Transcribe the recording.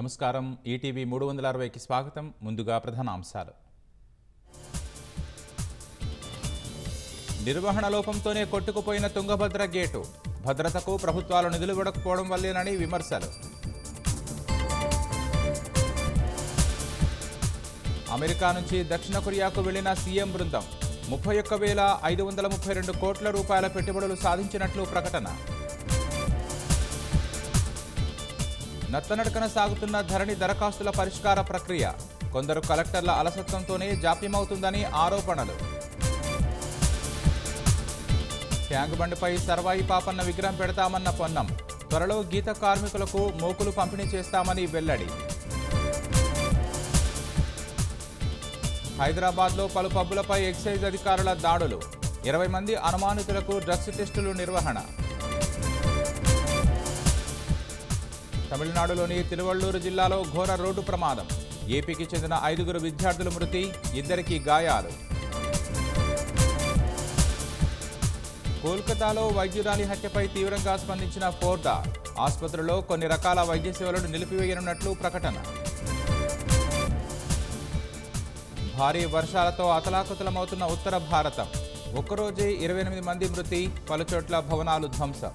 నమస్కారం. ఈటీవీ 360కి స్వాగతం. ముందుగా ప్రధాన అంశాలు. నిర్వహణ లోపంతోనే కొట్టుకుపోయిన తుంగభద్ర గేటు, భద్రతకు ప్రభుత్వాలు నిధులు ఇవ్వకపోవడం వల్లేనని విమర్శలు. అమెరికా నుంచి దక్షిణ కొరియాకు వెళ్లిన సీఎం బృందం 31,532 కోట్ల రూపాయల పెట్టుబడులు సాధించినట్లు ప్రకటన. నత్తనడకన సాగుతున్న ధరణి దరఖాస్తుల పరిష్కార ప్రక్రియ, కొందరు కలెక్టర్ల అలసత్వంతోనే జాప్యమవుతుందని ఆరోపణలు. ట్యాంక్ బండ్పై సర్వాయి పాపన్న విగ్రహం పెడతామన్న పొన్నం, త్వరలో గీత కార్మికులకు మోకులు పంపిణీ చేస్తామని వెల్లడి. హైదరాబాద్లో పలు పబ్బులపై ఎక్సైజ్ అధికారుల దాడులు, 20 మంది అనుమానితులకు డ్రగ్స్ టెస్టులు నిర్వహణ. తమిళనాడులోని తిరువళ్లూరు జిల్లాలో ఘోర రోడ్డు ప్రమాదం, ఏపీకి చెందిన 5 విద్యార్థులు మృతి, 2 గాయాలు. కోల్కతాలో వైద్యురాలి హత్యపై తీవ్రంగా స్పందించిన ఫోర్డా, ఆసుపత్రిలో కొన్ని రకాల వైద్య సేవలను నిలిపివేయనున్నట్లు ప్రకటన. భారీ వర్షాలతో అతలాకుతలమవుతున్న ఉత్తర భారతం, ఒక్కరోజే 28 మంది మృతి, పలుచోట్ల భవనాలు ధ్వంసం.